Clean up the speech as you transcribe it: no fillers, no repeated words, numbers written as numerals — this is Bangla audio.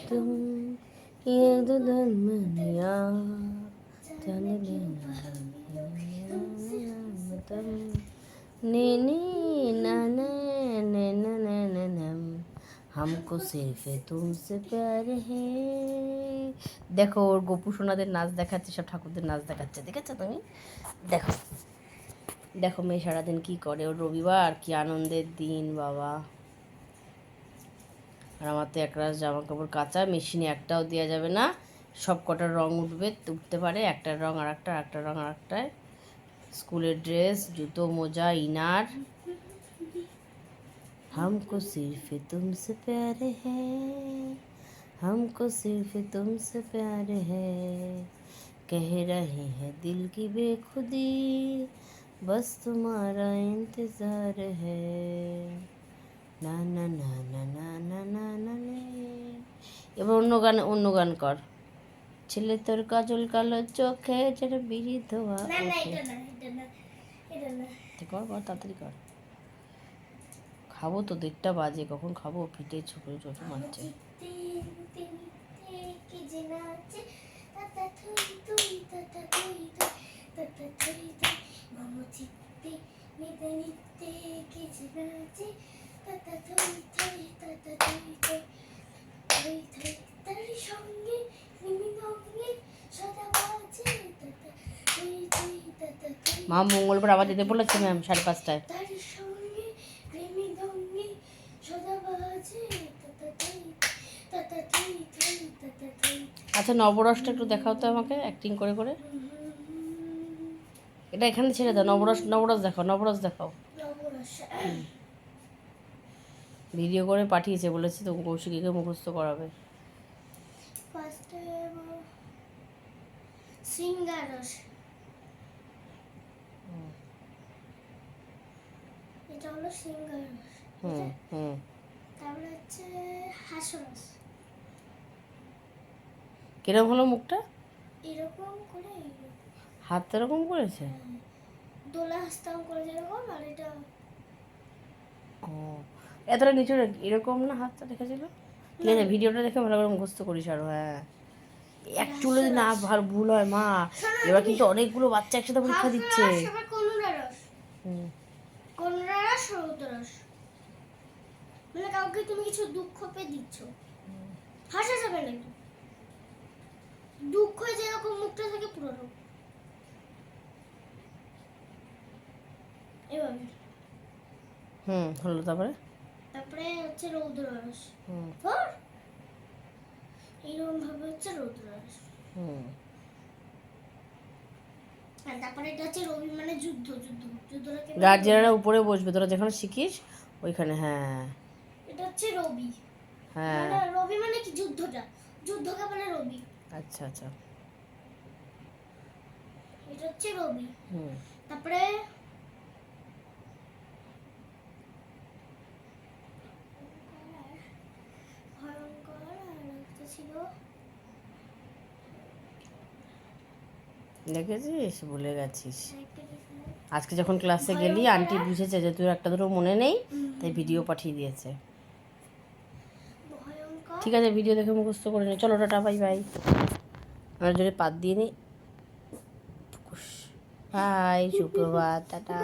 तुम ये दुल्हन मनिया ने ना हमको सिर्फ तुमसे प्यार है। দেখো ওর গোপু সোনাদের নাচ দেখাচ্ছে, সব ঠাকুরদের নাচ দেখাচ্ছে, দেখেছো তুমি? দেখো দেখো মেয়ে সারাদিন কি করে, ওর রবিবার কি আনন্দের দিন বাবা। আর আমার তো একরাশ জামা কাপড় কাঁচা, মেশিনে একটাও দেওয়া যাবে না, সব কটার রং উঠতে পারে, একটার রং আর একটা রং আর একটায়। স্কুলের ড্রেস, জুতো, মোজা, ইনার। हमको सिर्फ तुमसे प्यार है, हमको सिर्फ तुमसे प्यार है, कह रहे हैं दिल की बेखुदी, बस तुम्हारा इंतज़ार है। না না না না না না না না নে। এবার অন্য গান কর। ছেলে তোর কাজল কালো চোখে যেটা বিড়ি ধোয়া কর কর, তাড়াতাড়ি কর। খাবো তো, 1:30 বাজে, কখন খাবো? ফিটে ছোটো ছোটো মারছে। মা মঙ্গলবার আবার যেতে বলেছে ম্যাম 5:30টায়। আচ্ছা নবরসটা একটু দেখাও তো আমাকে, অ্যাক্টিং করে করে। এটা এখানে ছেড়ে দাও, নবরস দেখাও, নবরস দেখাও। ভিডিও করে পাঠিয়েছে, বলেছে তো কৌশিকীকে মুখস্থ করাবে। সিঙ্গারস, এটা হলো সিঙ্গারস। তারপরে হচ্ছে হাসরস। কিরকম হলো মুখটা? এরকম করে, হাতটা এরকম করেছে, দোলা হাসতাম করে যেরকম, আর এটা ও এতটা নিচু এরকম না, হাতটা দেখেছিল। ঠিক আছে, ভিডিওটা দেখে ভালো করে মুখস্থ করিস আরো। হ্যাঁ, এক চুলো যদি না ভুল হয় মা, এবার কিন্তু অনেকগুলো বাচ্চা একসাথে পরীক্ষা দিচ্ছে। মানে কাউকে তুমি কিছু দুঃখ পেয়ে দিচ্ছ, হাসা যাবে না। দুঃখ যেরকম মুখটা থাকে পুরো এভাবে। হলো। তারপরে হচ্ছে রৌদ্ররস। এইরকম ভাবে হচ্ছে রৌদ্ররস। তারপরে এটা হচ্ছে রবি, মানে যুদ্ধটাকে গার্জিয়ানরা উপরে বসবে, তোরা যেখানে শিখিস ওইখানে। হ্যাঁ, এটা হচ্ছে রবি। হ্যাঁ, মানে রবি মানে কি, যুদ্ধকে বলে রবি। আচ্ছা আচ্ছা, এটা হচ্ছে রবি। তারপরে ভয়ঙ্কর আর একটা ছিল, দেখেছিস, ভুলে গেছিস। আজকে যখন ক্লাসে গেলি আন্টি বুঝেছে যে তোর একটা দুটো মনে নেই, তাই ভিডিও পাঠিয়ে দিয়েছে। ঠিক আছে, ভিডিও দেখে মুখস্থ করে নে। চলো টাটা, বাই বাই। আমার জন্য পাত দিয়ে নি। বাই, সুপ্রভাত, টাটা।